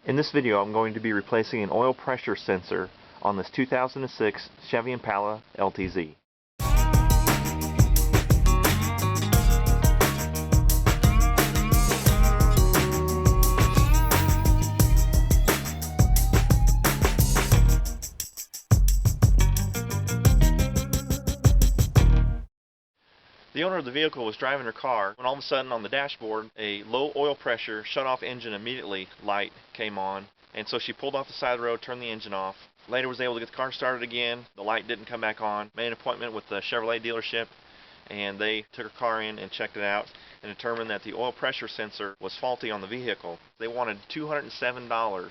In this video, I'm going to be replacing an oil pressure sensor on this 2006 Chevy Impala LTZ. The owner of the vehicle was driving her car when all of a sudden on the dashboard a low oil pressure shut off engine immediately light came on, and so she pulled off the side of the road, turned the engine off. Later was able to get the car started again. The light didn't come back on. Made an appointment with the Chevrolet dealership, and they took her car in and checked it out and determined that the oil pressure sensor was faulty on the vehicle. They wanted $207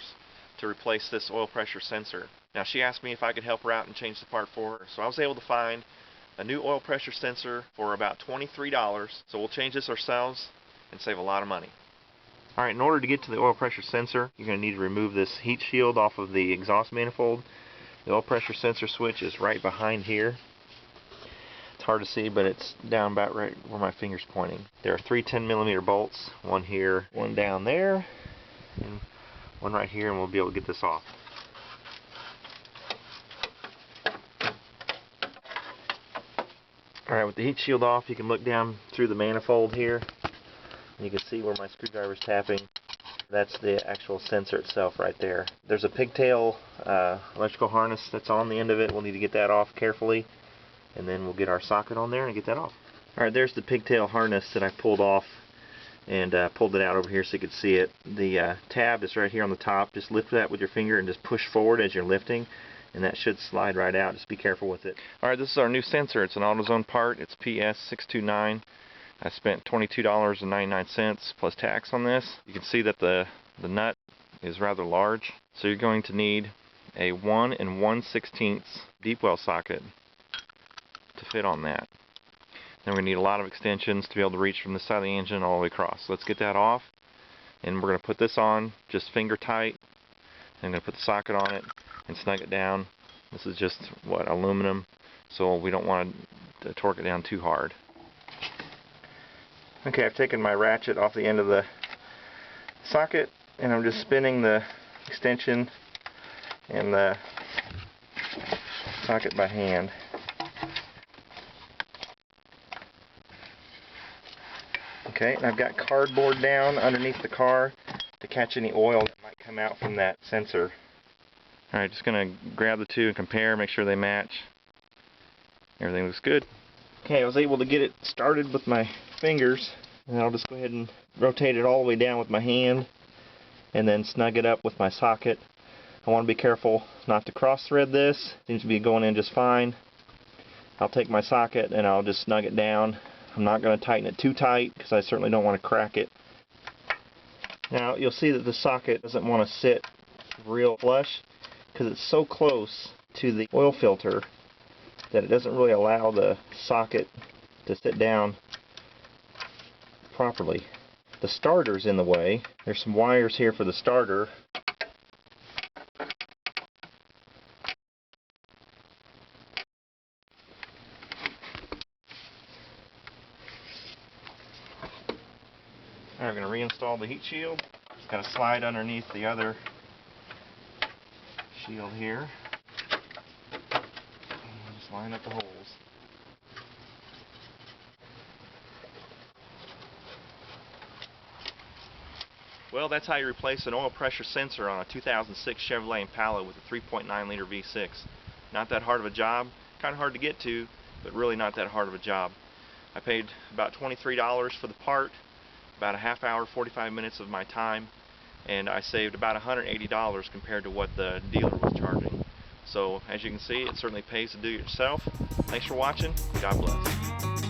to replace this oil pressure sensor. Now she asked me if I could help her out and change the part for her, so I was able to find a new oil pressure sensor for about $23, so we'll change this ourselves and save a lot of money. Alright, in order to get to the oil pressure sensor, you're going to need to remove this heat shield off of the exhaust manifold. The oil pressure sensor switch is right behind here. It's hard to see, but it's down about right where my finger's pointing. There are three 10mm bolts, one here, one down there, and one right here, and we'll be able to get this off. Alright, with the heat shield off, you can look down through the manifold here, and you can see where my screwdriver's tapping. That's the actual sensor itself right there. There's a pigtail electrical harness that's on the end of it. We'll need to get that off carefully, and then we'll get our socket on there and get that off. Alright, there's the pigtail harness that I pulled off and pulled it out over here so you could see it. The tab is right here on the top. Just lift that with your finger and just push forward as you're lifting, and that should slide right out. Just be careful with it. Alright, this is our new sensor. It's an AutoZone part. It's PS629. I spent $22.99 plus tax on this. You can see that the nut is rather large, so you're going to need a 1 1/16 deep well socket to fit on that. Then we're going to need a lot of extensions to be able to reach from this side of the engine all the way across. So let's get that off, and we're going to put this on just finger tight. I'm going to put the socket on it and snug it down. This is just aluminum, so we don't want to torque it down too hard. Okay, I've taken my ratchet off the end of the socket, and I'm just spinning the extension and the socket by hand. Okay, and I've got cardboard down underneath the car to catch any oil that might come out from that sensor. Alright, just going to grab the two and compare, make sure they match. Everything looks good. Okay, I was able to get it started with my fingers, and I'll just go ahead and rotate it all the way down with my hand and then snug it up with my socket. I want to be careful not to cross thread this. Seems to be going in just fine. I'll take my socket and I'll just snug it down. I'm not going to tighten it too tight because I certainly don't want to crack it. Now you'll see that the socket doesn't want to sit real flush because it's so close to the oil filter that it doesn't really allow the socket to sit down properly. The starter's in the way. There's some wires here for the starter. I'm going to reinstall the heat shield. It's got to slide underneath the other shield here. And just line up the holes. Well, that's how you replace an oil pressure sensor on a 2006 Chevrolet Impala with a 3.9 liter V6. Not that hard of a job. Kind of hard to get to, but really not that hard of a job. I paid about $23 for the part, about a half hour, 45 minutes of my time, and I saved about $180 compared to what the dealer was charging. So as you can see, it certainly pays to do it yourself. Thanks for watching. God bless.